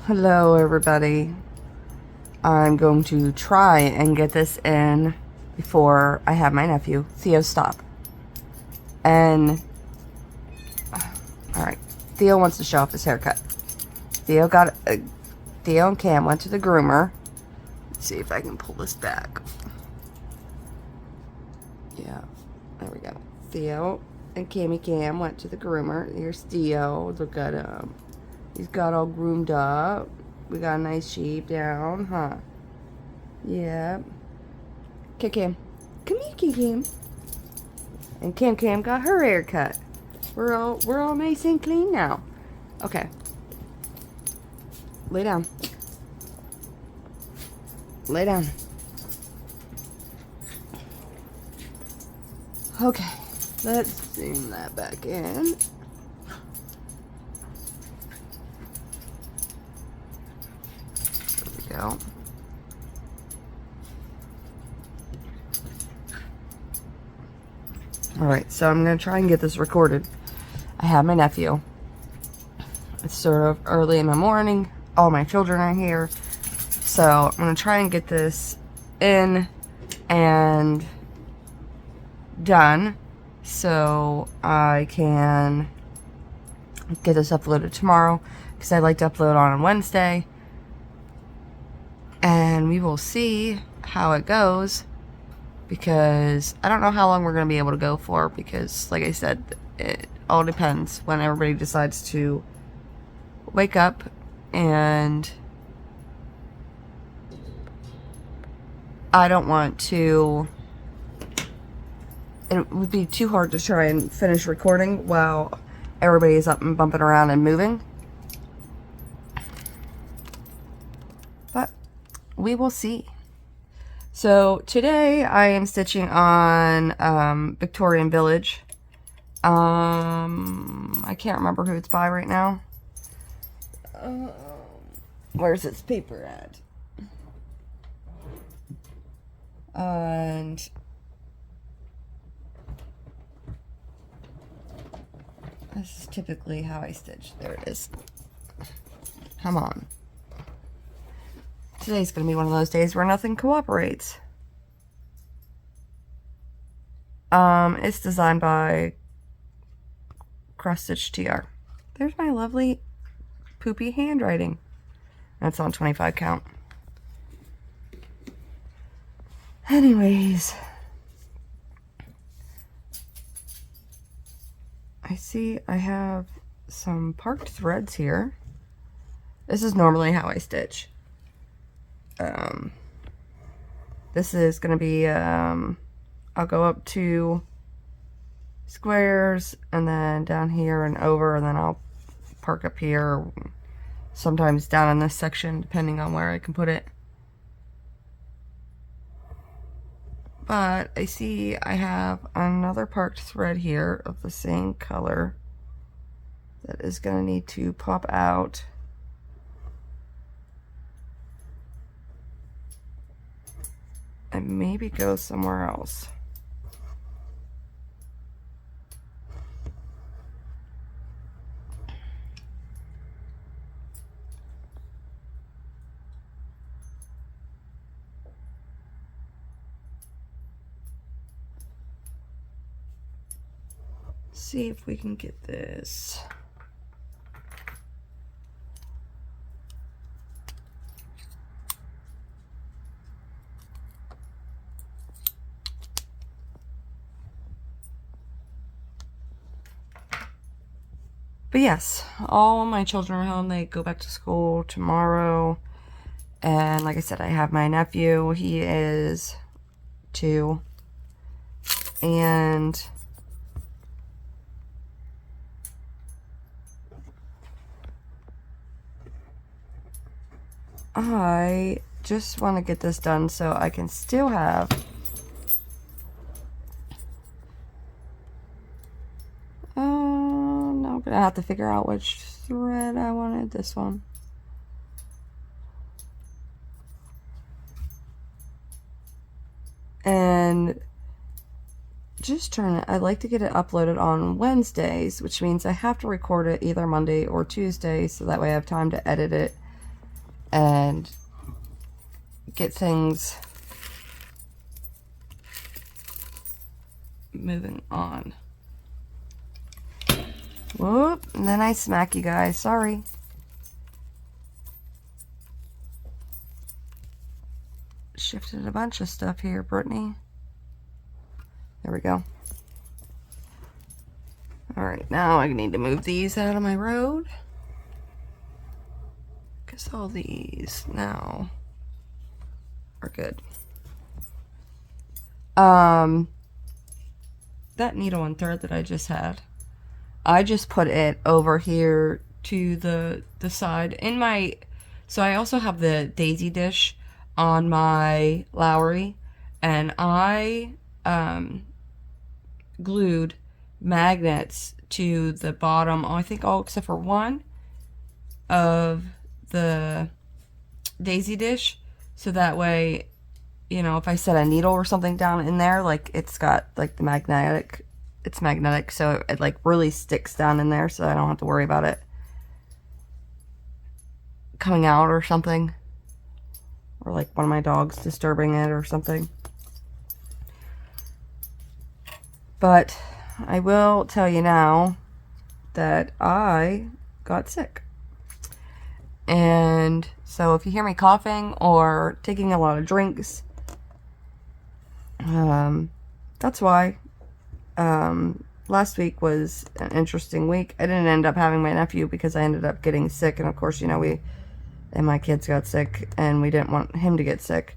Hello everybody. I'm going to try and get this in before I have my nephew. Theo, stop. And alright, Theo wants to show off his haircut. Theo and Cam went to the groomer. Let's see if I can pull this back. Yeah, there we go. Theo and Cam went to the groomer. Here's Theo. Look at him. He's got all groomed up. We got a nice shape down, huh? Yeah. Cam. Come here, Cam. And Cam got her hair cut. We're all nice and clean now. Okay. Lay down. Lay down. Okay. Let's zoom that back in. Go. Alright, so I'm going to try and get this recorded. I have my nephew. It's sort of early in the morning. All my children are here. So I'm going to try and get this in and done so I can get this uploaded tomorrow, because I like to upload on Wednesday. And we will see how it goes, because I don't know how long we're going to be able to go for, because like I said, it all depends when everybody decides to wake up. And I don't want to, it would be too hard to try and finish recording while everybody is up and bumping around and moving. But we will see. So today I am stitching on Victorian Village. I can't remember who it's by right now. Where's its paper at? And this is typically how I stitch. There it is. Come on. Today's going to be one of those days where nothing cooperates. It's designed by Cross Stitch TR. There's my lovely poopy handwriting. That's on 25 count. Anyways. I see I have some parked threads here. This is normally how I stitch. This is going to be, I'll go up 2 squares and then down here and over, and then I'll park up here, sometimes down in this section, depending on where I can put it. But I see I have another parked thread here of the same color that is going to need to pop out. And maybe go somewhere else. See if we can get this. But yes, all my children are home. They go back to school tomorrow. And like I said, I have my nephew. He is 2. And I just want to get this done so I can still have I'm gonna have to figure out which thread I wanted. This one. And just trying to, I'd like to get it uploaded on Wednesdays, which means I have to record it either Monday or Tuesday, so that way I have time to edit it and get things moving on. Whoop, and then I smack you guys, sorry. Shifted a bunch of stuff here, Brittany. There we go. Alright, now I need to move these out of my road. Because all these now are good. That needle and thread that I just had, I just put it over here to the side in my, so I also have the daisy dish on my Lowry, and I glued magnets to the bottom, I think all except for one of the daisy dish, so that way, you know, if I set a needle or something down in there, like it's got like the magnetic, it's magnetic, so it like really sticks down in there, so I don't have to worry about it coming out or something, or like one of my dogs disturbing it or something. But I will tell you now that I got sick. And so if you hear me coughing or taking a lot of drinks, that's why. Last week was an interesting week. I didn't end up having my nephew because I ended up getting sick. And of course, you know, and my kids got sick and we didn't want him to get sick.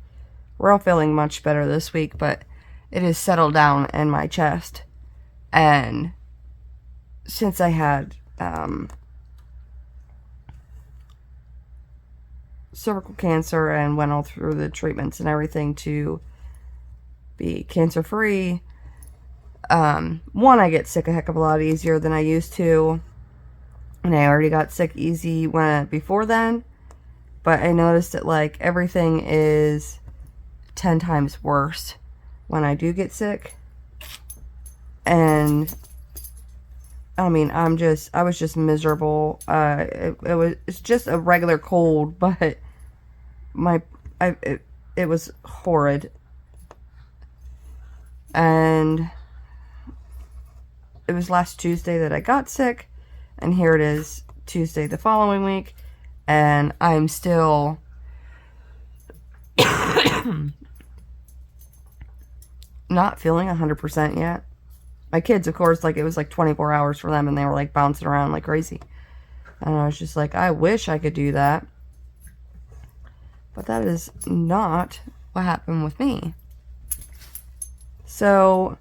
We're all feeling much better this week, but it has settled down in my chest. And since I had, cervical cancer and went all through the treatments and everything to be cancer free, one, I get sick a heck of a lot easier than I used to, and I already got sick easy before then, but I noticed that like everything is 10 times worse when I do get sick. And I mean, I was just miserable. It's just a regular cold, but it was horrid. And it was last Tuesday that I got sick, and here it is Tuesday the following week, and I'm still not feeling 100% yet. My kids, of course, like it was like 24 hours for them, and they were like bouncing around like crazy. And I was just like, I wish I could do that. But that is not what happened with me. So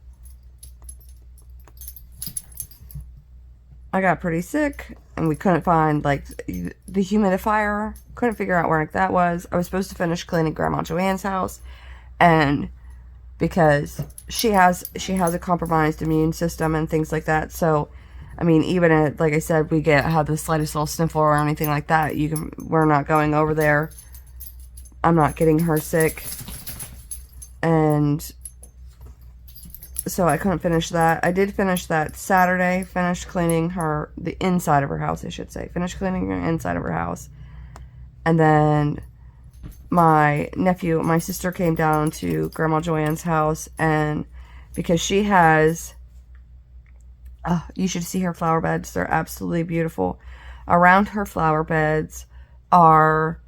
I got pretty sick, and we couldn't find like the humidifier. Couldn't figure out where that was. I was supposed to finish cleaning Grandma Joanne's house, and because she has a compromised immune system and things like that. So, I mean, even at, like I said, we have the slightest little sniffle or anything like that, we're not going over there. I'm not getting her sick, and so I couldn't finish that. I did finish that Saturday. Finished cleaning the inside of her house, I should say. Finished cleaning the inside of her house, and then my sister came down to Grandma Joanne's house, and because she has, you should see her flower beds. They're absolutely beautiful. Around her flower beds are,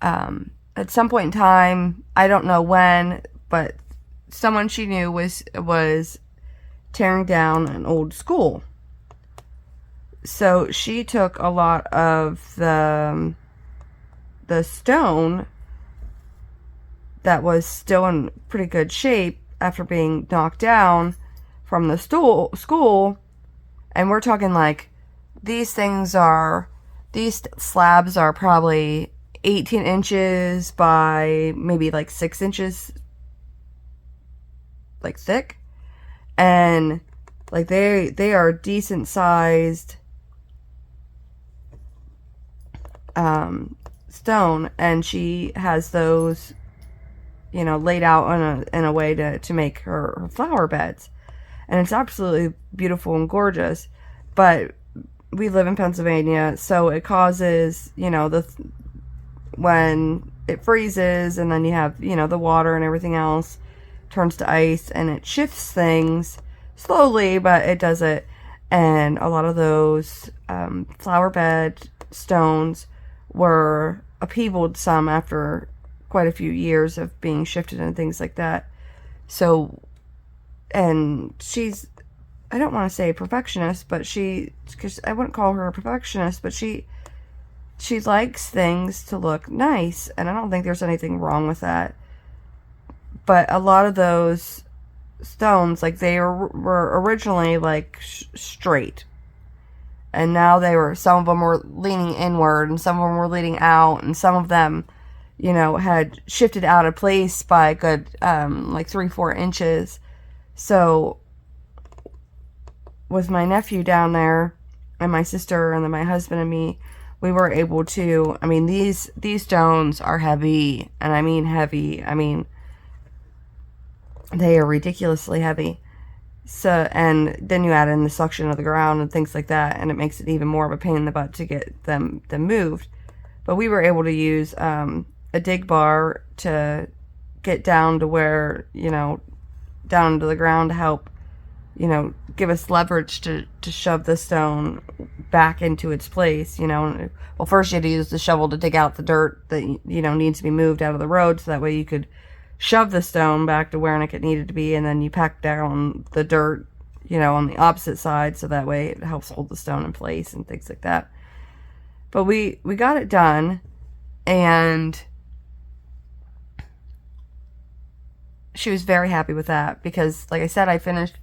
at some point in time, I don't know when, but someone she knew was tearing down an old school. So she took a lot of the stone that was still in pretty good shape after being knocked down from the school, and we're talking like these slabs are probably 18 inches by maybe like 6 inches like thick, and like they are decent sized stone, and she has those, you know, laid out in a way to make her flower beds, and it's absolutely beautiful and gorgeous. But we live in Pennsylvania, so it causes, you know, when it freezes, and then you have, the water and everything else turns to ice, and it shifts things slowly, but it does it. And a lot of those flower bed stones were upheavaled some after quite a few years of being shifted and things like that. So, and she's, I don't want to say a perfectionist, but because I wouldn't call her a perfectionist, but she likes things to look nice, and I don't think there's anything wrong with that. But a lot of those stones, like, they were originally like straight, and now some of them were leaning inward, and some of them were leaning out, and some of them, had shifted out of place by a good like 3-4 inches. So with my nephew down there, and my sister, and then my husband and me, we were able to, these stones are heavy, and I mean heavy. They are ridiculously heavy. So, and then you add in the suction of the ground and things like that, and it makes it even more of a pain in the butt to get them moved. But we were able to use a dig bar to get down to where, down to the ground to help, give us leverage to shove the stone back into its place, Well, first you had to use the shovel to dig out the dirt that, needs to be moved out of the road, so that way you could shove the stone back to where it needed to be, and then you pack down the dirt, on the opposite side, so that way it helps hold the stone in place and things like that. But we got it done, and she was very happy with that, because, like I said, I finished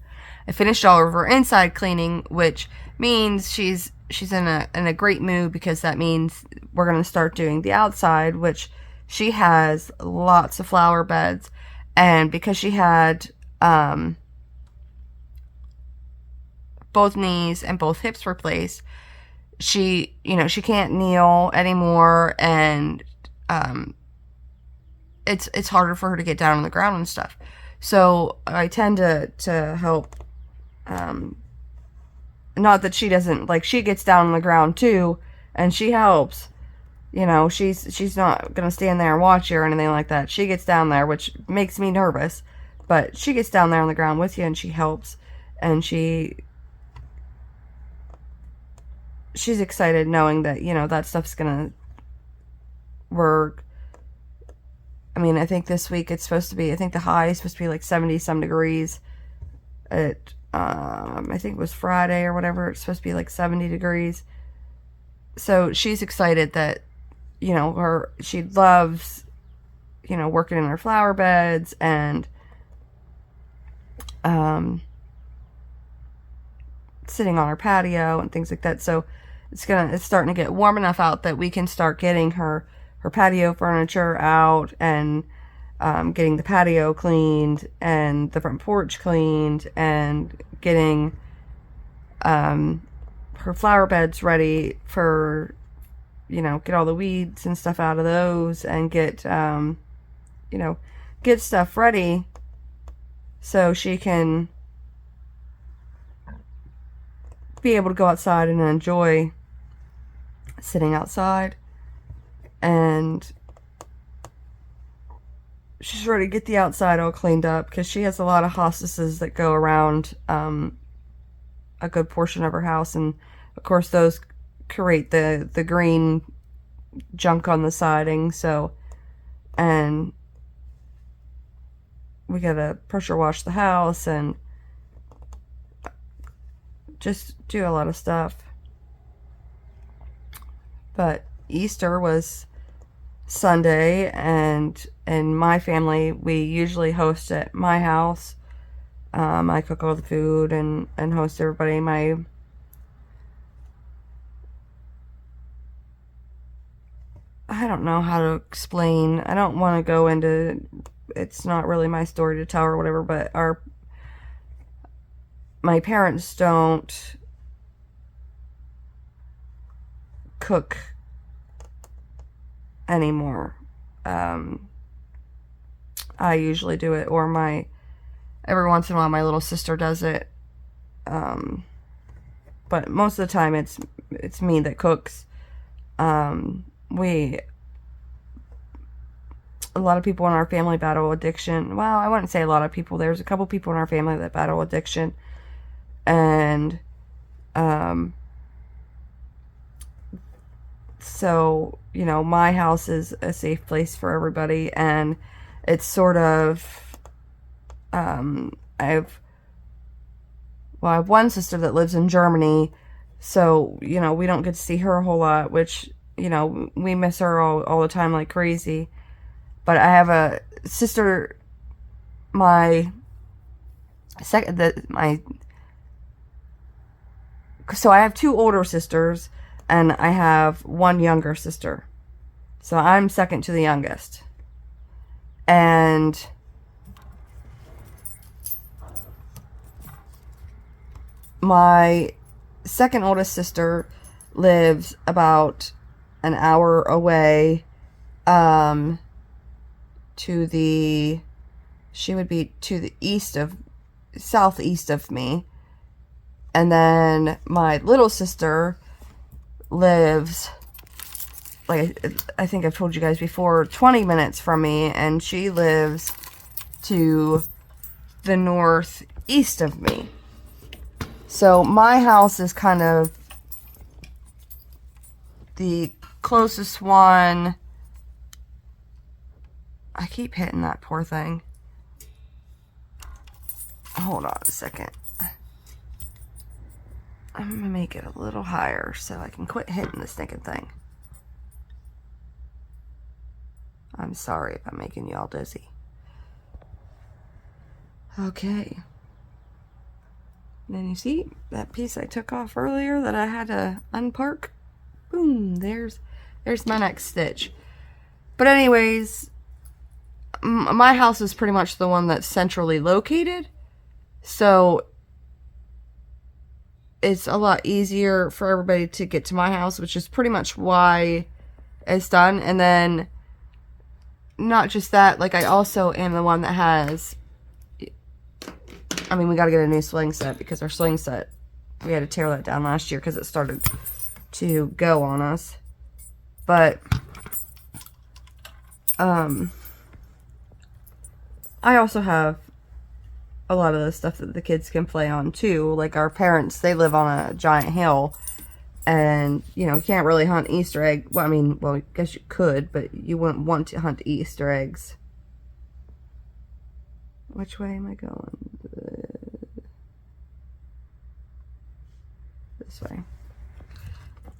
all of her inside cleaning, which means she's in a great mood, because that means we're going to start doing the outside, which she has lots of flower beds. And because she had both knees and both hips replaced, she can't kneel anymore, and it's harder for her to get down on the ground and stuff. So I tend to help. Not that she doesn't, like, she gets down on the ground too, and she helps. She's not gonna stand there and watch you or anything like that. She gets down there, which makes me nervous, but she gets down there on the ground with you, and she helps, and she's excited knowing that, that stuff's gonna work. I think this week it's supposed to be, I think the high is supposed to be like 70 some degrees. I think it was Friday or whatever, it's supposed to be like 70 degrees. So she's excited that, she loves, working in her flower beds, and sitting on her patio and things like that. So it's starting to get warm enough out that we can start getting her patio furniture out, and getting the patio cleaned, and the front porch cleaned, and getting her flower beds ready for, get all the weeds and stuff out of those, and get stuff ready so she can be able to go outside and enjoy sitting outside. And she's ready to get the outside all cleaned up, because she has a lot of hostesses that go around a good portion of her house, and of course those create the green junk on the siding. So, and we gotta pressure wash the house and just do a lot of stuff. But Easter was Sunday, and in my family we usually host at my house. I cook all the food and host everybody. I don't know how to explain. I don't want to go into, it's not really my story to tell or whatever, but my parents don't cook anymore. I usually do it, or every once in a while my little sister does it. But most of the time it's me that cooks. We a lot of people in our family battle addiction. Well, I wouldn't say a lot of people. There's a couple people in our family that battle addiction. And so, you know, my house is a safe place for everybody. And it's sort of, I have one sister that lives in Germany. So, you know, we don't get to see her a whole lot, which, you know, we miss her all the time like crazy. But I have a sister, so I have two older sisters, and I have one younger sister. So I'm second to the youngest. And my second oldest sister lives about an hour away, she would be to the southeast of me. And then my little sister lives, like I think I've told you guys before, 20 minutes from me, and she lives to the northeast of me. So my house is kind of the closest one. I keep hitting that poor thing. Hold on a second. I'm going to make it a little higher so I can quit hitting the stinking thing. I'm sorry if I'm making y'all dizzy. Okay. Then you see that piece I took off earlier that I had to unpark? Boom, there's my next stitch. But anyways, my house is pretty much the one that's centrally located. So it's a lot easier for everybody to get to my house, which is pretty much why it's done. And then not just that, like I also am the one that has, I mean, we got to get a new sling set because our sling set, we had to tear that down last year because it started to go on us. But I also have a lot of the stuff that the kids can play on too. Like our parents, they live on a giant hill, and you know, you can't really hunt Easter egg. Well, I mean, well, I guess you could, but you wouldn't want to hunt Easter eggs. Which way am I going? This way.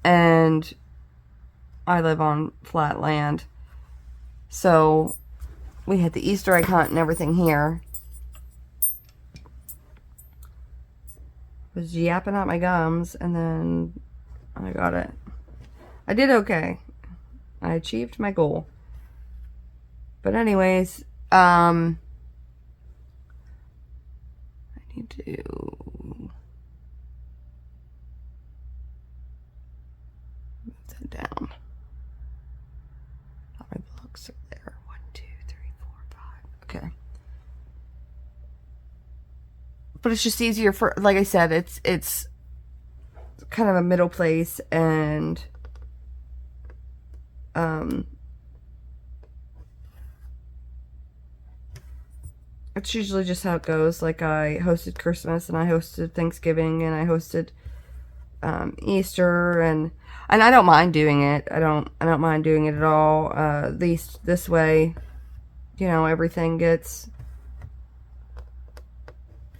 And I live on flat land, so we had the Easter egg hunt and everything here. Was yapping out my gums, and then I got it. I did okay. I achieved my goal. But anyways, I need to move that down. All my blocks are there. 1, 2, 3, 4, 5. Okay. But it's just easier for, like I said, it's kind of a middle place, and it's usually just how it goes. Like I hosted Christmas, and I hosted Thanksgiving, and I hosted Easter, and I don't mind doing it. I don't mind doing it at all. At least this way, you know, everything gets,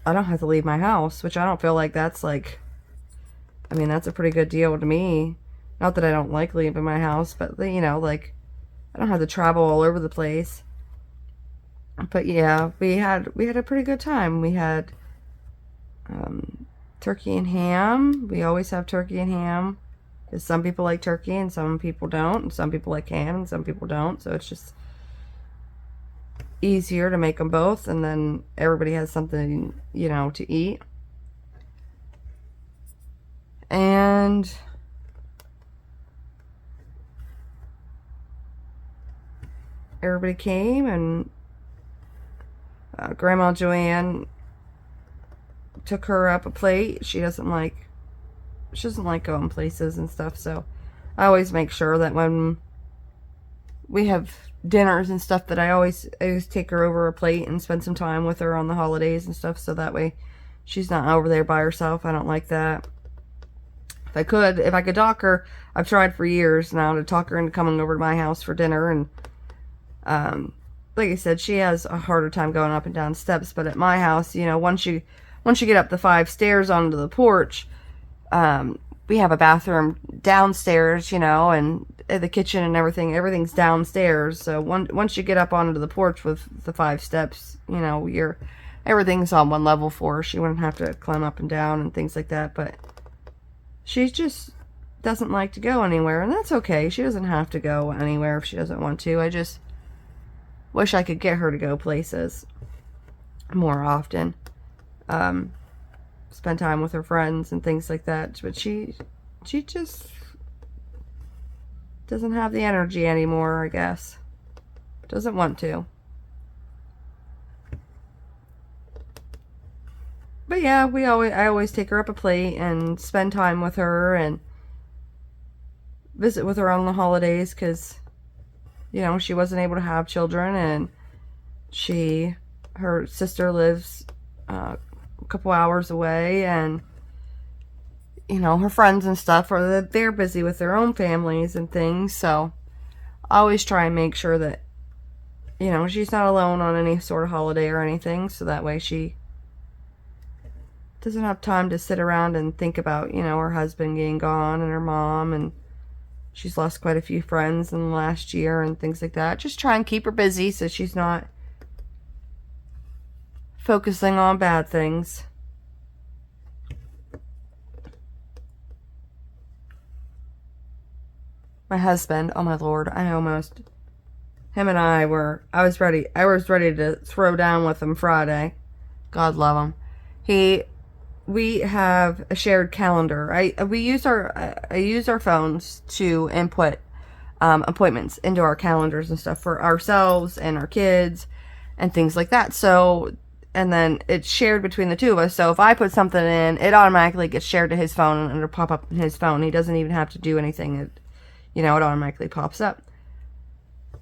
I don't have to leave my house, which I don't feel like that's like, I mean, that's a pretty good deal to me. Not that I don't like leaving my house, but, you know, like, I don't have to travel all over the place. But yeah, we had a pretty good time. We had turkey and ham. We always have turkey and ham, because some people like turkey and some people don't, and some people like ham and some people don't. So it's just easier to make them both, and then everybody has something, you know, to eat. And everybody came, and Grandma Joanne took her up a plate. She doesn't like going places and stuff, so I always make sure that when we have dinners and stuff that I always take her over a plate and spend some time with her on the holidays and stuff, so that way she's not over there by herself. I don't like that. If I could talk her, I've tried for years now to talk her into coming over to my house for dinner, and like I said, she has a harder time going up and down steps, but at my house, you know, once you get up the 5 stairs onto the porch, we have a bathroom downstairs, you know, and the kitchen and everything's downstairs. So once you get up onto the porch with the 5 steps, you know, everything's on one level for her. She wouldn't have to climb up and down and things like that, but she just doesn't like to go anywhere, and that's okay. She doesn't have to go anywhere if she doesn't want to. I just wish I could get her to go places more often. Spend time with her friends and things like that, but she just doesn't have the energy anymore, I guess. Doesn't want to. But yeah, I always take her up a plate and spend time with her and visit with her on the holidays, because, you know, she wasn't able to have children, and her sister lives a couple hours away, and, you know, her friends and stuff they're busy with their own families and things, so I always try and make sure that, you know, she's not alone on any sort of holiday or anything, so that way she doesn't have time to sit around and think about, you know, her husband getting gone and her mom, and she's lost quite a few friends in the last year and things like that. Just try and keep her busy so she's not focusing on bad things. My husband, oh my Lord, him and I was ready to throw down with him Friday. God love him. We have a shared calendar. I use our phones to input appointments into our calendars and stuff for ourselves and our kids and things like that. So, and then it's shared between the two of us. So if I put something in, it automatically gets shared to his phone and it'll pop up in his phone. He doesn't even have to do anything. It automatically pops up.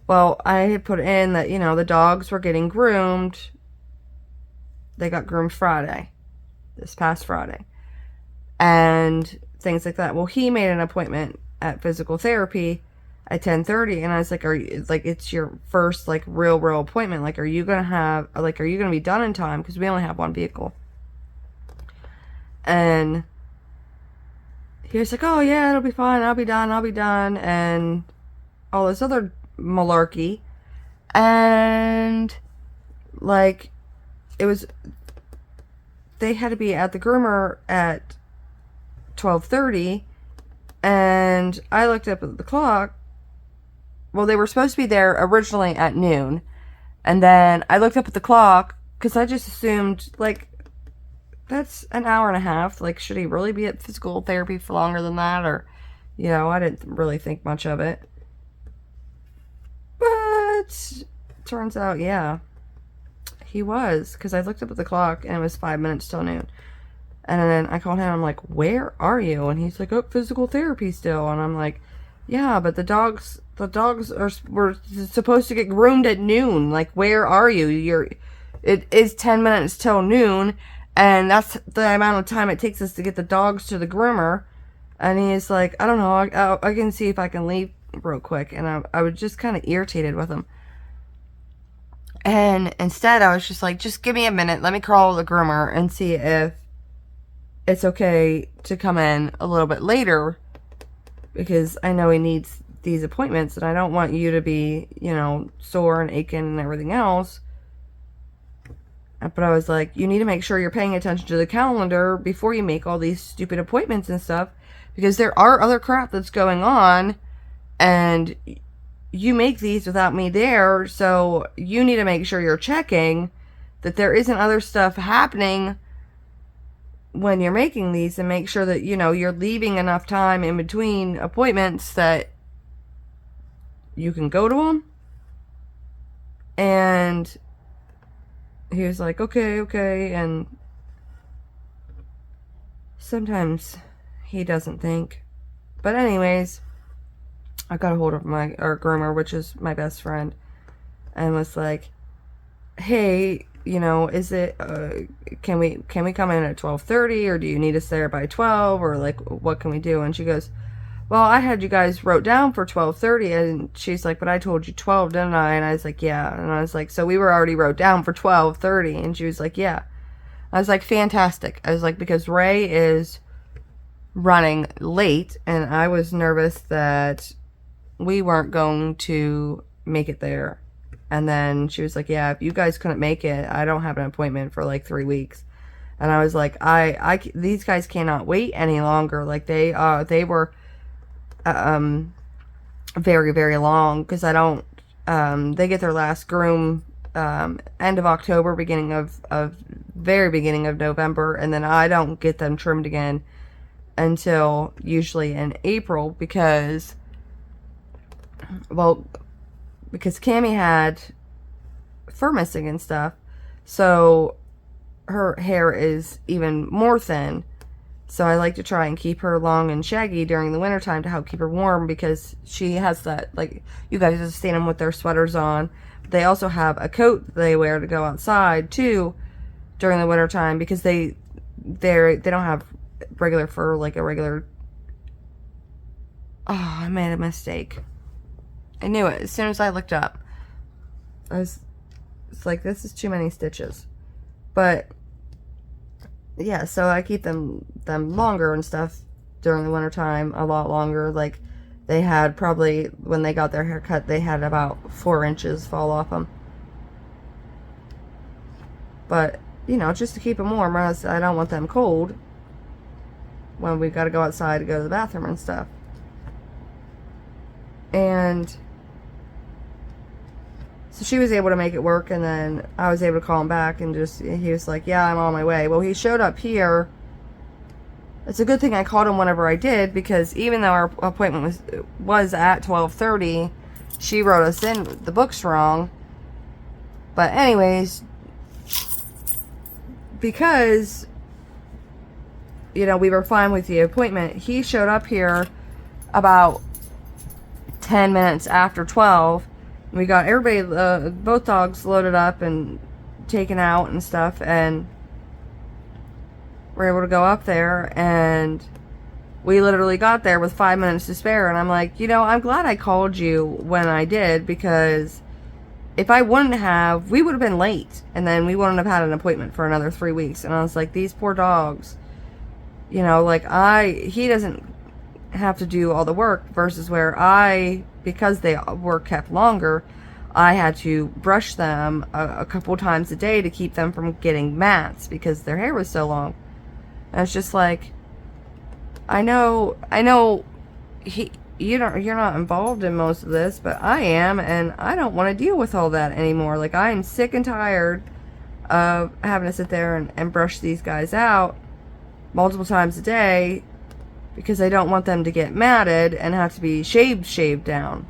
Well, I had put in that, you know, the dogs were getting groomed. They got groomed this past Friday, and things like that. Well, he made an appointment at physical therapy at 10:30, and I was like, it's your first, like, real appointment. Like, are you gonna be done in time? Because we only have one vehicle. And he was like, oh yeah, it'll be fine. I'll be done. And all this other malarkey. And, like, they had to be at the groomer at 12:30, and I looked up at the clock. Well, they were supposed to be there originally at noon, and then I looked up at the clock because I just assumed, like, that's an hour and a half. Like, should he really be at physical therapy for longer than that? Or, you know, I didn't really think much of it. But turns out, yeah, he was, because I looked up at the clock and it was 5 minutes till noon. And then I called him. I'm like, where are you? And he's like, oh, physical therapy still. And I'm like, yeah, but the dogs were supposed to get groomed at noon. Like, where are you? It is 10 minutes till noon, and that's the amount of time it takes us to get the dogs to the groomer. And he's like, I don't know, I can see if I can leave real quick. And I was just kind of irritated with him. And instead, I was just like, just give me a minute. Let me call the groomer and see if it's okay to come in a little bit later, because I know he needs these appointments, and I don't want you to be, you know, sore and aching and everything else. But I was like, you need to make sure you're paying attention to the calendar before you make all these stupid appointments and stuff, because there are other crap that's going on, and you make these without me there, so you need to make sure you're checking that there isn't other stuff happening when you're making these, and make sure that, you know, you're leaving enough time in between appointments that you can go to them. And he was like, okay, and sometimes he doesn't think. But anyways, I got a hold of our groomer, which is my best friend, and was like, hey, you know, is it, can we come in at 12:30, or do you need us there by 12, or like, what can we do? And she goes, well, I had you guys wrote down for 12:30, and she's like, but I told you 12, didn't I? And I was like, yeah. And I was like, so we were already wrote down for 12:30, and she was like, yeah. I was like, fantastic. I was like, because Ray is running late, and I was nervous that we weren't going to make it there. And then she was like, yeah, if you guys couldn't make it, I don't have an appointment for like 3 weeks. And I was like, these guys cannot wait any longer. Like they were, very, very long, because I don't, they get their last groom, end of October, very beginning of November. And then I don't get them trimmed again until usually in April, because Cammie had fur missing and stuff, so her hair is even more thin. So I like to try and keep her long and shaggy during the wintertime to help keep her warm, because she has that, like, you guys have seen them with their sweaters on. They also have a coat they wear to go outside too during the wintertime, because they don't have regular fur, like a regular. Oh, I made a mistake. I knew it as soon as I looked up. It's like, this is too many stitches. But yeah, so I keep them longer and stuff during the wintertime, a lot longer. Like, they had probably, when they got their hair cut, they had about 4 inches fall off them. But, you know, just to keep them warm, I don't want them cold when we got to go outside to go to the bathroom and stuff. And so she was able to make it work, and then I was able to call him back, and he was like, yeah, I'm on my way. Well, he showed up here. It's a good thing I called him whenever I did, because even though our appointment was at 12:30, she wrote us in the books wrong. But anyways, because, you know, we were fine with the appointment, he showed up here about 10 minutes after 12. We got everybody, both dogs loaded up and taken out and stuff, and we're able to go up there, and we literally got there with 5 minutes to spare. And I'm like, you know, I'm glad I called you when I did, because if I wouldn't have, we would have been late, and then we wouldn't have had an appointment for another 3 weeks. And I was like, these poor dogs, you know, like, he doesn't have to do all the work, versus where because they were kept longer, I had to brush them a couple times a day to keep them from getting mats, because their hair was so long. And it's just like, I know you're not involved in most of this, but I am, and I don't want to deal with all that anymore. Like, I am sick and tired of having to sit there and brush these guys out multiple times a day, because I don't want them to get matted and have to be shaved down.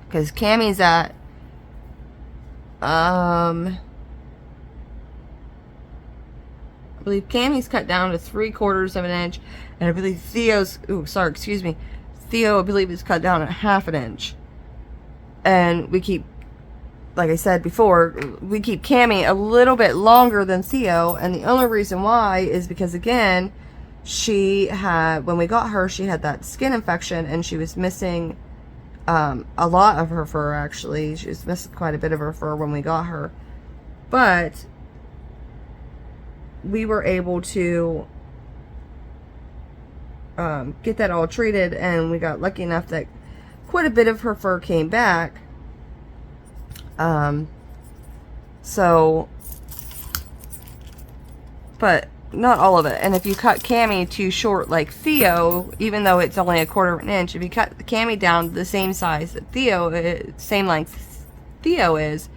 Because Cammie's at, I believe Cammie's cut down to 3/4 of an inch, and I believe Theo, I believe, is cut down at 1/2 inch. And we keep, like I said before, we keep Cammie a little bit longer than Theo, and the only reason why is because, again, when we got her, she had that skin infection, and she was missing a lot of her fur, actually. She was missing quite a bit of her fur when we got her. But we were able to get that all treated, and we got lucky enough that quite a bit of her fur came back. But not all of it. And if you cut Cammie too short like Theo, even though it's only 1/4 of an inch, if you cut Cammie down the same size that same length Theo is,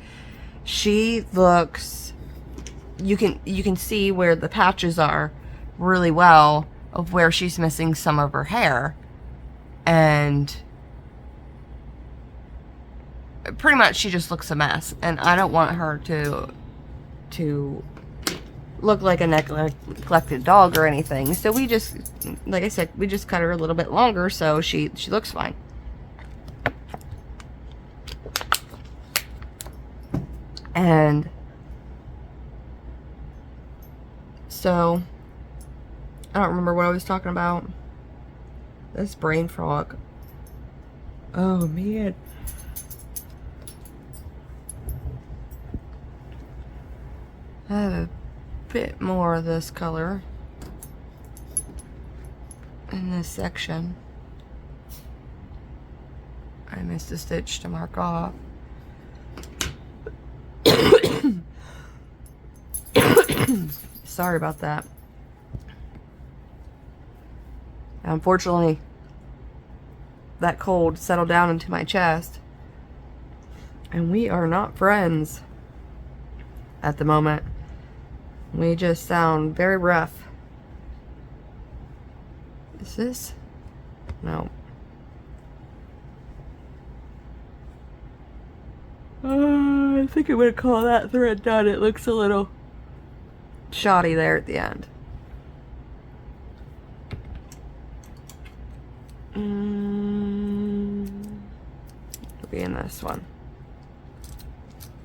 she looks, you can see where the patches are really well, of where she's missing some of her hair. And pretty much she just looks a mess, and I don't want her to look like a neglected dog or anything. So we just, like I said, we just cut her a little bit longer, so she looks fine. And so, I don't remember what I was talking about. This brain fog. Oh, man. I have a bit more of this color in this section. I missed a stitch to mark off. Sorry about that. Unfortunately, that cold settled down into my chest, and we are not friends at the moment. We just sound very rough. Is this? No. I think I'm going to call that thread done. It looks a little shoddy there at the end. It'll be in this one.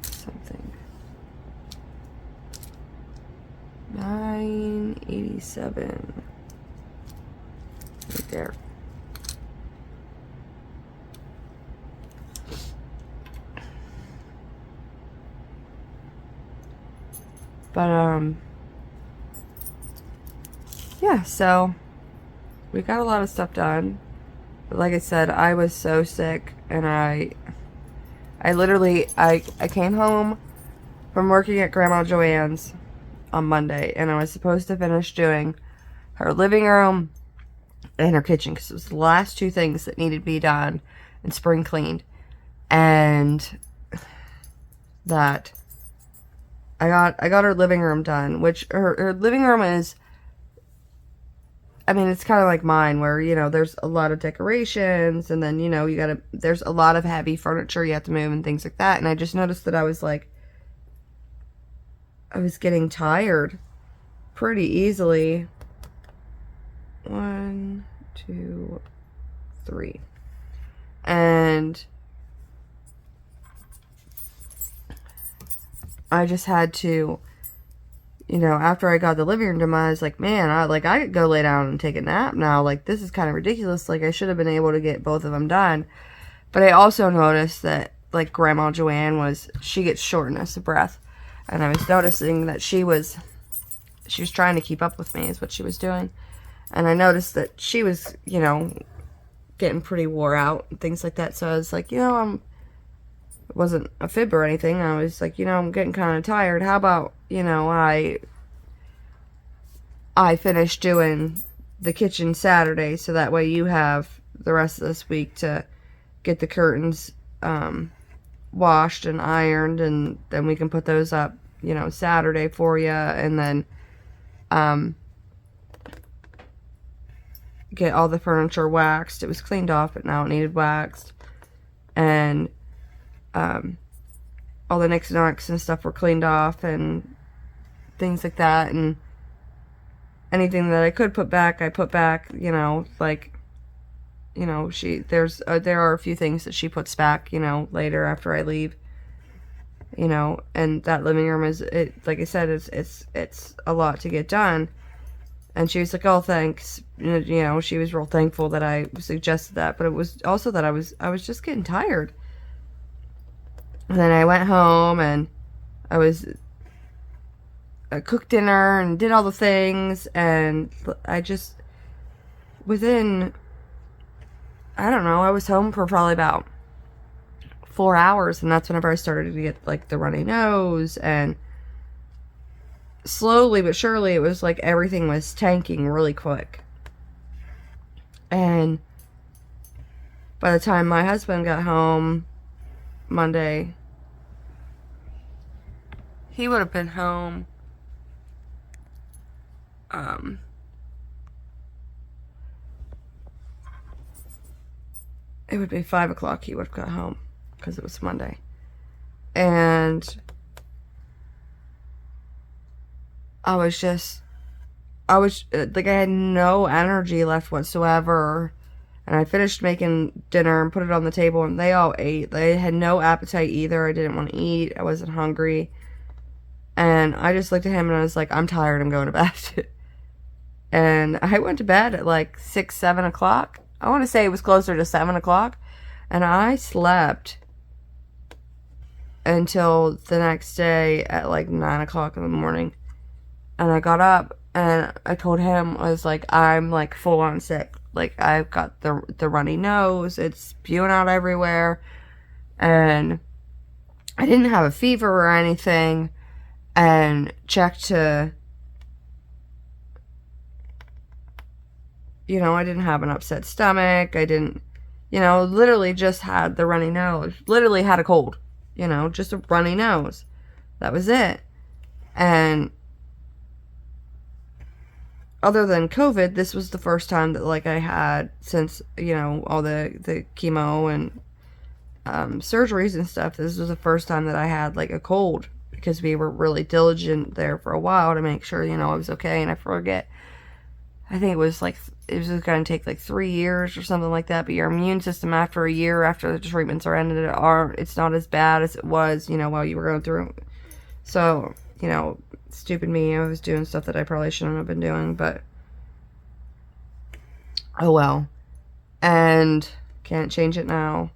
Something. 987. Right there. But, yeah, so we got a lot of stuff done. But like I said, I was so sick, and I literally, I came home from working at Grandma Joanne's on Monday, and I was supposed to finish doing her living room and her kitchen, because it was the last two things that needed to be done and spring cleaned. And that I got her living room done, which her living room is, I mean, it's kind of like mine, where, you know, there's a lot of decorations, and then, you know, there's a lot of heavy furniture you have to move and things like that. And I just noticed that I was getting tired pretty easily. 1, 2, 3. And I just had to, you know, after I got the living room done, I was like, man, I could go lay down and take a nap now. Like, this is kind of ridiculous. Like, I should have been able to get both of them done. But I also noticed that, like, Grandma Joanne she gets shortness of breath. And I was noticing that she was trying to keep up with me, is what she was doing. And I noticed that she was, you know, getting pretty wore out and things like that. So I was like, you know, it wasn't a fib or anything. I was like, you know, I'm getting kind of tired. How about, you know, I finish doing the kitchen Saturday, so that way you have the rest of this week to get the curtains washed and ironed, and then we can put those up, you know, Saturday for you, and then get all the furniture waxed. It was cleaned off, but now it needed waxed, and all the nicks and knacks and stuff were cleaned off and things like that, and anything that I could put back, I put back, you know, like, you know, there are a few things that she puts back, you know, later after I leave, you know, and that living room like I said, it's a lot to get done. And she was like, oh, thanks. You know, she was real thankful that I suggested that, but it was also that I was just getting tired. And then I went home, and I cooked dinner and did all the things, and I just, within, I don't know, I was home for probably about 4 hours, and that's whenever I started to get, like, the runny nose, and slowly but surely it was like everything was tanking really quick. And by the time my husband got home Monday, he would have been home it would be 5 o'clock he would have got home, because it was Monday. And I was like, I had no energy left whatsoever. And I finished making dinner and put it on the table, and they all ate. They had no appetite either. I didn't want to eat. I wasn't hungry. And I just looked at him and I was like, I'm tired. I'm going to bed. And I went to bed at like 6, 7 o'clock. I want to say it was closer to 7 o'clock. And I slept until the next day at like 9 o'clock in the morning. And I got up and I told him, I was like, I'm like full on sick. Like, I've got the runny nose. It's spewing out everywhere. And I didn't have a fever or anything. And checked to, I didn't have an upset stomach. I didn't, literally just had the runny nose. Literally had a cold. Just a runny nose. That was it. And other than COVID, this was the first time that, like, I had, since, all the chemo and surgeries and stuff, this was the first time that I had, like, a cold, because we were really diligent there for a while to make sure, I was okay. And I forget, I think it was going to take like 3 years or something like that, but your immune system after a year after the treatments are ended, it's not as bad as it was, while you were going through. So, stupid me, I was doing stuff that I probably shouldn't have been doing, but oh well. And can't change it now.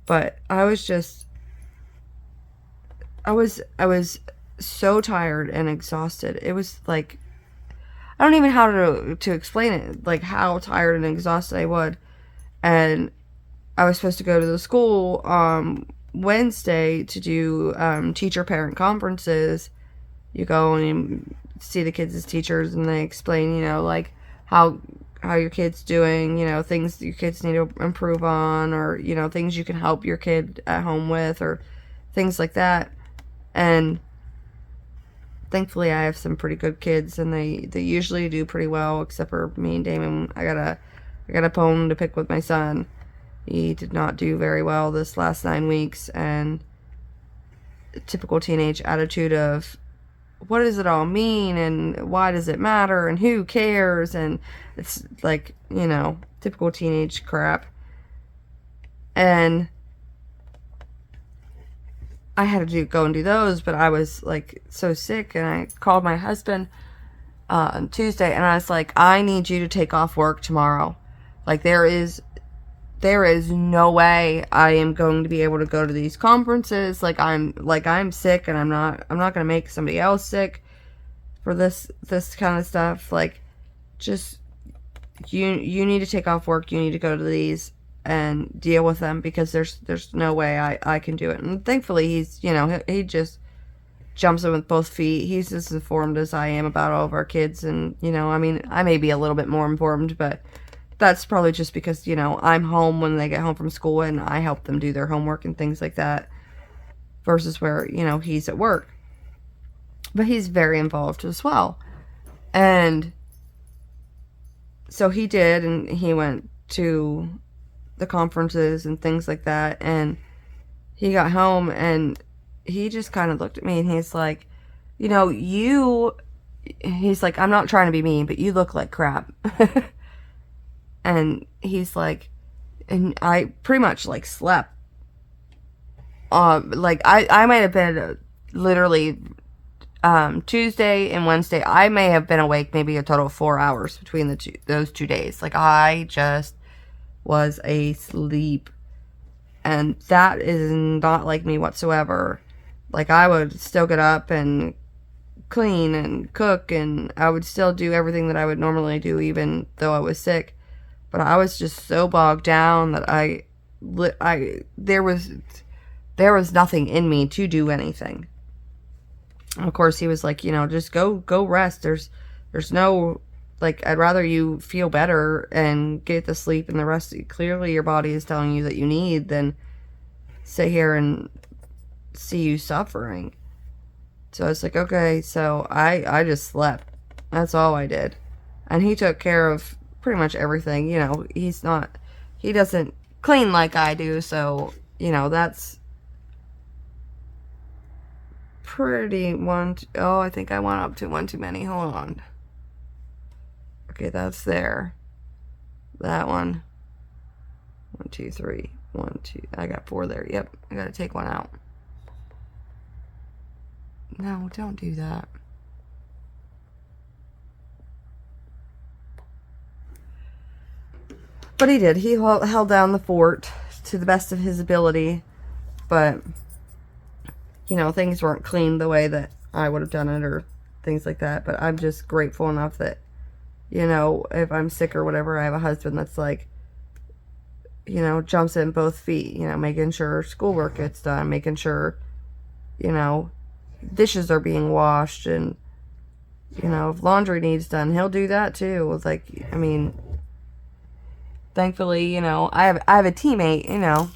But I was so tired and exhausted. It was like, I don't even know how to explain it, like how tired and exhausted I was. And I was supposed to go to the school Wednesday to do teacher-parent conferences. You go and you see the kids as teachers, and they explain, like how your kid's doing, things that your kids need to improve on, or, things you can help your kid at home with, or things like that. And thankfully I have some pretty good kids, and they usually do pretty well, except for me and Damon. I got a bone to pick with my son. He did not do very well this last 9 weeks, and typical teenage attitude of, what does it all mean, and why does it matter, and who cares, and it's like, typical teenage crap. And I had to go and do those, but I was like so sick, and I called my husband on Tuesday, and I was like, I need you to take off work tomorrow. Like, there is no way I am going to be able to go to these conferences. I'm sick, and I'm not going to make somebody else sick for this kind of stuff. Like, just, you need to take off work. You need to go to these and deal with them, because there's no way I can do it. And thankfully he's, he just jumps in with both feet. He's as informed as I am about all of our kids. And, I may be a little bit more informed, but that's probably just because, I'm home when they get home from school, and I help them do their homework and things like that, versus where, he's at work. But he's very involved as well. And so he did, and he went to the conferences and things like that, and he got home, and he just kind of looked at me, and he's like, he's like, I'm not trying to be mean, but you look like crap. And he's like, and I pretty much like slept. Like I might have been literally Tuesday and Wednesday, I may have been awake maybe a total of 4 hours between those 2 days. Like, I just was asleep, and that is not like me whatsoever. Like, I would still get up and clean and cook, and I would still do everything that I would normally do, even though I was sick. But I was just so bogged down that there was nothing in me to do anything. And of course, he was like, just go rest. There's no, like, I'd rather you feel better and get the sleep and the rest clearly your body is telling you that you need, than sit here and see you suffering. So I was like, okay. So I just slept. That's all I did. And he took care of pretty much everything. He doesn't clean like I do, so that's pretty I think I went up to one too many. Hold on. Okay, that's there. That one. 1, 2, 3. 1, 2. I got 4 there. Yep. I gotta take one out. No, don't do that. But he did. He held down the fort to the best of his ability. But, you know, things weren't cleaned the way that I would have done it or things like that. But I'm just grateful enough that, you know, if I'm sick or whatever, I have a husband that's like, you know, jumps in both feet, you know, making sure schoolwork gets done, making sure, you know, dishes are being washed, and, you know, if laundry needs done, he'll do that too. It's like, I mean, thankfully, you know, I have a teammate, you know.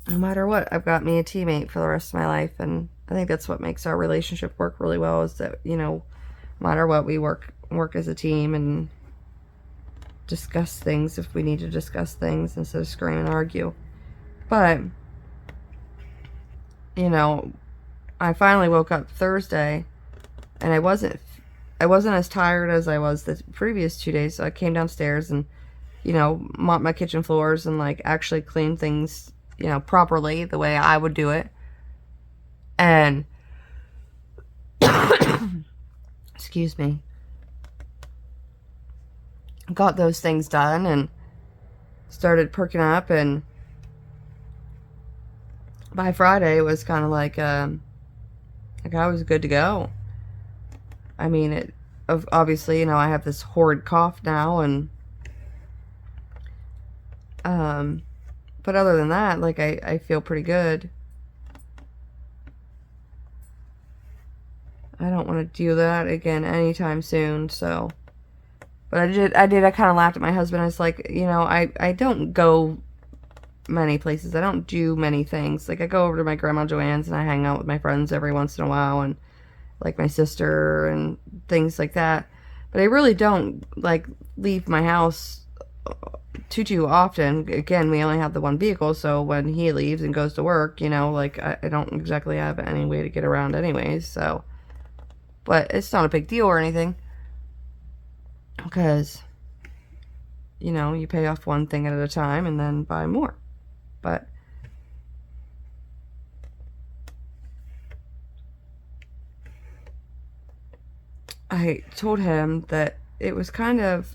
No matter what, I've got me a teammate for the rest of my life, and I think that's what makes our relationship work really well, is that, you know, no matter what, we work as a team and discuss things if we need to discuss things instead of scream and argue. But, you know, I finally woke up Thursday, and I wasn't as tired as I was the previous 2 days, so I came downstairs and, you know, mopped my kitchen floors and, like, actually cleaned things, you know, properly the way I would do it. And excuse me, got those things done and started perking up, and by Friday it was kind of like I was good to go. I mean, it obviously, you know, I have this horrid cough now, and but other than that, like, I feel pretty good. I don't want to do that again anytime soon, so. But I kind of laughed at my husband. I was like, you know, I don't go many places. I don't do many things. Like, I go over to my Grandma Joanne's and I hang out with my friends every once in a while, and, like, my sister and things like that. But I really don't, like, leave my house too often. Again, we only have the one vehicle, so when he leaves and goes to work, you know, like, I don't exactly have any way to get around anyways, so. But it's not a big deal or anything, because, you know, you pay off one thing at a time and then buy more. But I told him that it was kind of,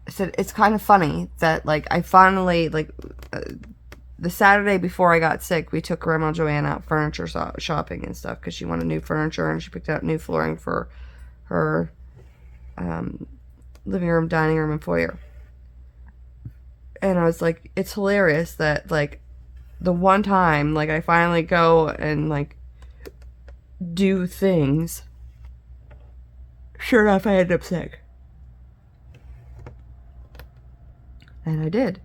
I said, it's kind of funny that, like, I finally, like, the Saturday before I got sick, we took Grandma Joanne out furniture shopping and stuff, because she wanted new furniture, and she picked out new flooring for her living room, dining room, and foyer. And I was like, it's hilarious that, like, the one time, like, I finally go and, like, do things, sure enough, I ended up sick. And I did.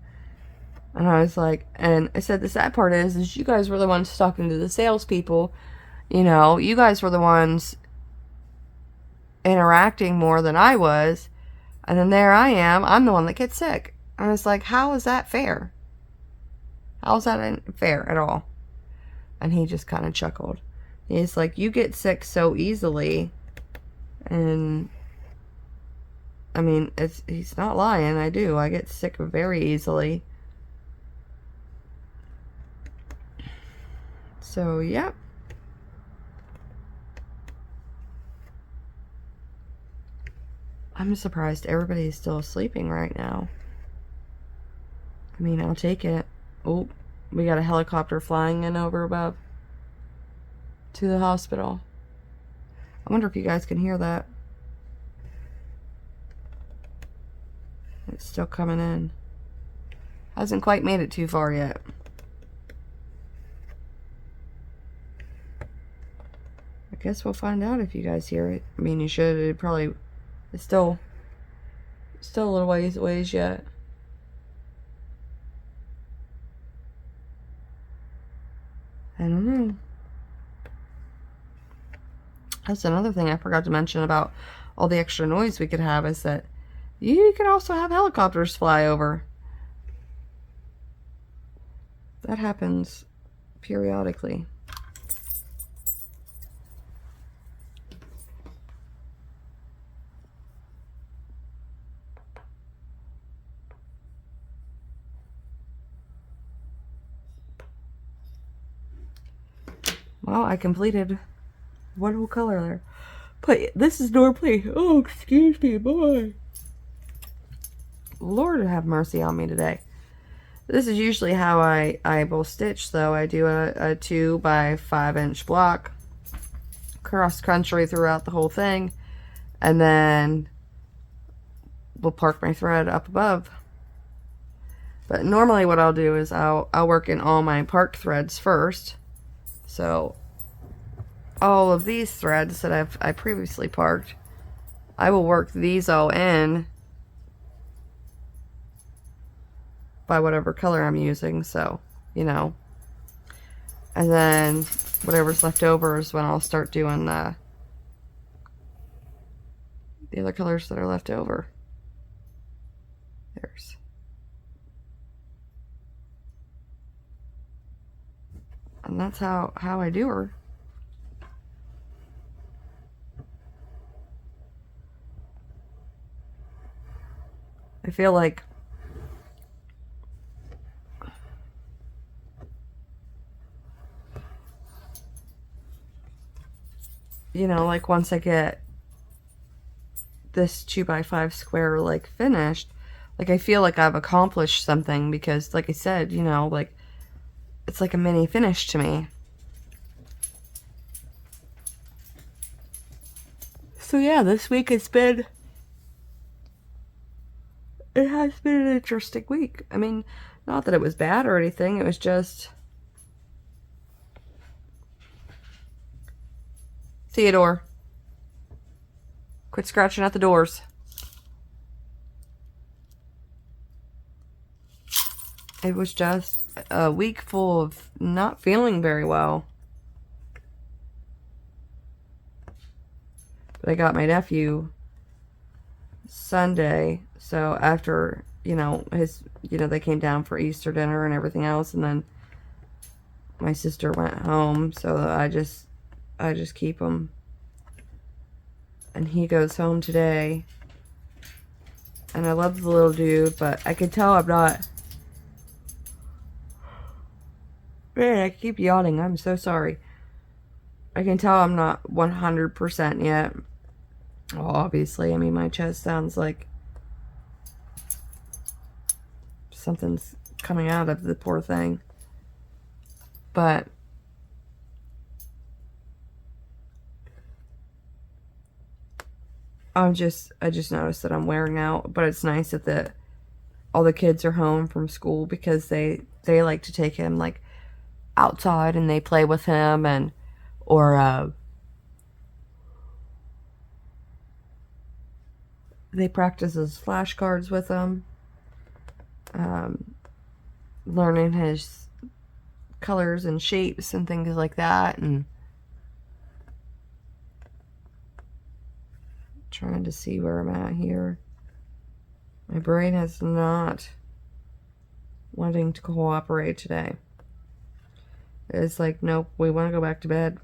And I was like, and I said, the sad part is you guys were the ones talking to the salespeople. You know, you guys were the ones interacting more than I was. And then there I am. I'm the one that gets sick. And I was like, how is that fair? How is that fair at all? And he just kind of chuckled. He's like, you get sick so easily. And I mean, he's not lying. I do. I get sick very easily. So, yeah. I'm surprised everybody's still sleeping right now. I mean, I'll take it. Oh, we got a helicopter flying in over above to the hospital. I wonder if you guys can hear that. It's still coming in. Hasn't quite made it too far yet. I guess we'll find out if you guys hear it. I mean, you should. It probably... It's still a little ways yet. I don't know. That's another thing I forgot to mention about all the extra noise we could have, is that you can also have helicopters fly over. That happens periodically. Well, I completed one whole color there. But this is normally, oh, excuse me, boy. Lord have mercy on me today. This is usually how I will stitch, though. I do a 2 by 5 inch block, cross country throughout the whole thing, and then we'll park my thread up above. But normally what I'll do is I'll work in all my parked threads first. So all of these threads that I previously parked, I will work these all in by whatever color I'm using, so, you know. And then whatever's left over is when I'll start doing the other colors that are left over. There's. And that's how I do her. I feel like you know, like once I get this 2 by 5 square like finished, like I feel like I've accomplished something, because like I said, you know, like it's like a mini finish to me. So yeah, this week it has been an interesting week. I mean, not that it was bad or anything, it was just Theodore, quit scratching at the doors. It was just a week full of not feeling very well. But I got my nephew Sunday, so after, you know, they came down for Easter dinner and everything else, and then my sister went home, so I just keep him. And he goes home today. And I love the little dude, but I can tell I'm not. Man, I keep yawning. I'm so sorry. I can tell I'm not 100% yet. Well, obviously, I mean, my chest sounds like something's coming out of the poor thing. But I just noticed that I'm wearing out. But it's nice that all the kids are home from school, because they like to take him like outside and they play with him, and or they practice his flashcards with him, learning his colors and shapes and things like that, and trying to see where I'm at here. My brain is not wanting to cooperate today. It's like, nope, we want to go back to bed.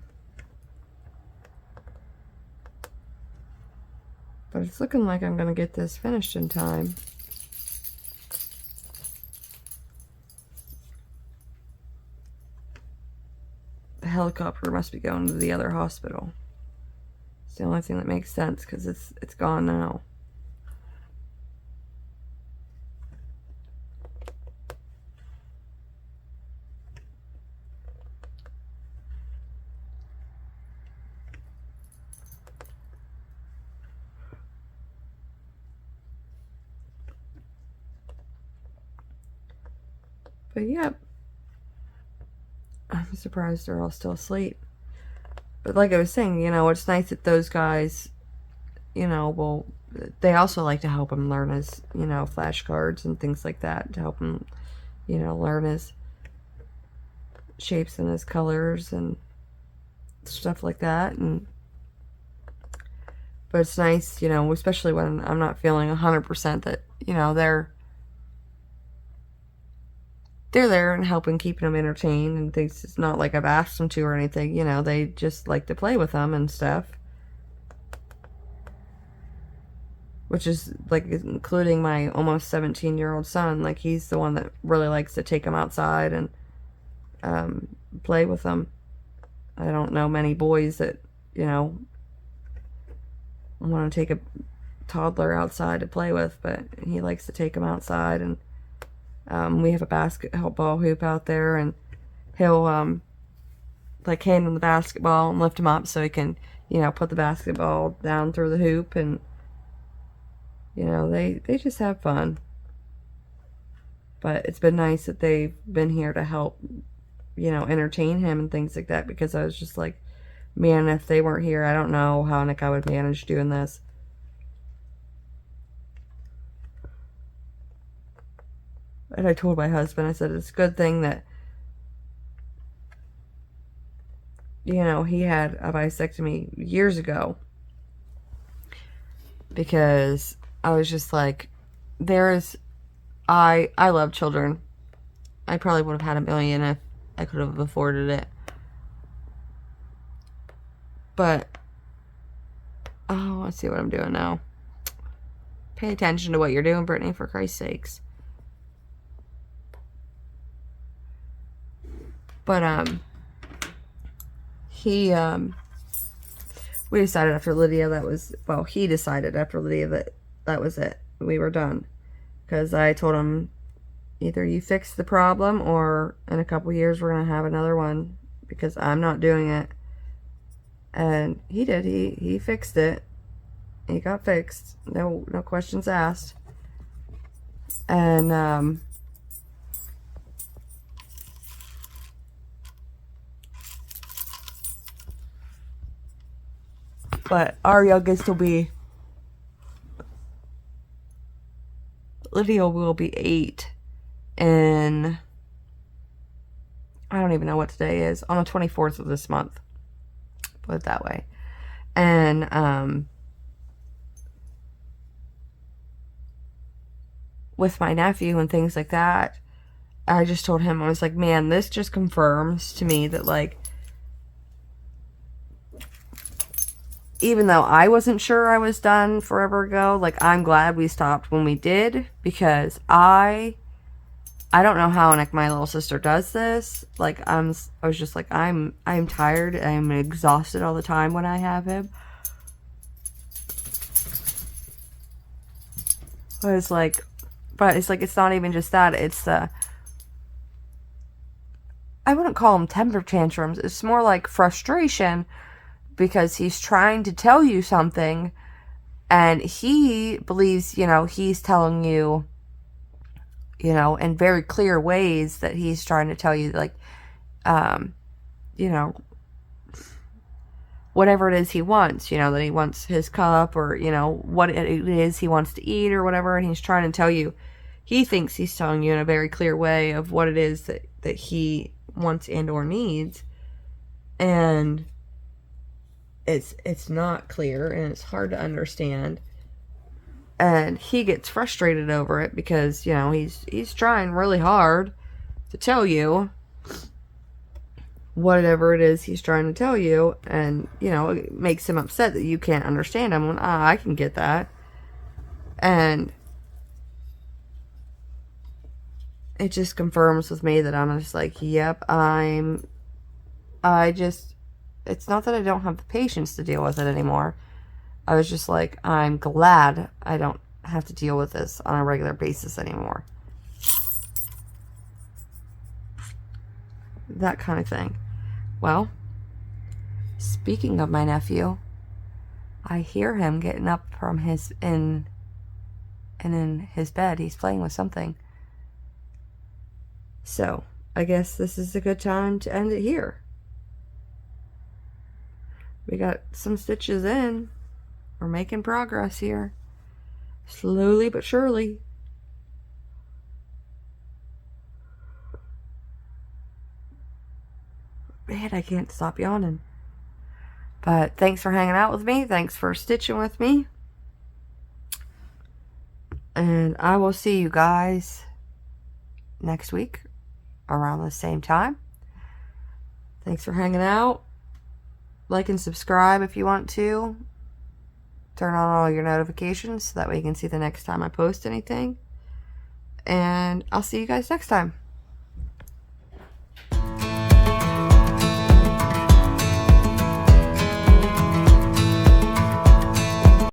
But it's looking like I'm going to get this finished in time. The helicopter must be going to the other hospital. It's the only thing that makes sense, because it's gone now. But yeah, I'm surprised they're all still asleep. But like I was saying, you know, it's nice that those guys, you know, well, they also like to help him learn his, you know, flashcards and things like that, to help him, you know, learn his shapes and his colors and stuff like that. And but it's nice, you know, especially when I'm not feeling 100%, that, you know, they're there and helping, keeping them entertained and things. It's not like I've asked them to or anything, you know, they just like to play with them and stuff. Which is, like, including my almost 17-year-old son. Like, he's the one that really likes to take them outside and play with them. I don't know many boys that, you know, want to take a toddler outside to play with, but he likes to take them outside. And we have a basketball hoop out there, and he'll like hand him the basketball and lift him up so he can, you know, put the basketball down through the hoop. And you know, they just have fun. But it's been nice that they've been here to help, you know, entertain him and things like that, because I was just like, man, if they weren't here, I don't know how Nick I would manage doing this. And I told my husband, I said, it's a good thing that, you know, he had a vasectomy years ago, because I was just like, I love children. I probably would have had a million if I could have afforded it. But, oh, let's see what I'm doing now. Pay attention to what you're doing, Brittany, for Christ's sakes. But, we decided after Lydia he decided after Lydia that was it. We were done. Because I told him, either you fix the problem, or in a couple years we're going to have another one, because I'm not doing it. And he did. He fixed it. He got fixed. No questions asked. And, but our youngest Lydia will be 8 in, I don't even know what today is, on the 24th of this month. Put it that way. And, with my nephew and things like that, I just told him, I was like, man, this just confirms to me that, like, even though I wasn't sure I was done forever ago, like, I'm glad we stopped when we did, because I don't know how, like, my little sister does this. Like, I was just like, I'm tired. I'm exhausted all the time when I have him. But it's like, it's not even just that. It's I wouldn't call them temper tantrums. It's more like frustration, because he's trying to tell you something, and he believes, you know, he's telling you, you know, in very clear ways that he's trying to tell you, like, you know, whatever it is he wants, you know, that he wants his cup, or, you know, what it is he wants to eat or whatever, and he's trying to tell you, he thinks he's telling you in a very clear way of what it is that he wants and or needs, and it's not clear, and it's hard to understand, and he gets frustrated over it, because, you know, he's trying really hard to tell you whatever it is he's trying to tell you, and, you know, it makes him upset that you can't understand him. When I can get that, and it just confirms with me that I'm just like, yep, it's not that I don't have the patience to deal with it anymore. I was just like, I'm glad I don't have to deal with this on a regular basis anymore. That kind of thing. Well, speaking of my nephew, I hear him getting up from in his bed. He's playing with something. So, I guess this is a good time to end it here. We got some stitches in. We're making progress here. Slowly but surely. Man, I can't stop yawning. But thanks for hanging out with me. Thanks for stitching with me. And I will see you guys next week around the same time. Thanks for hanging out. Like and subscribe if you want to. Turn on all your notifications so that way you can see the next time I post anything. And I'll see you guys next time.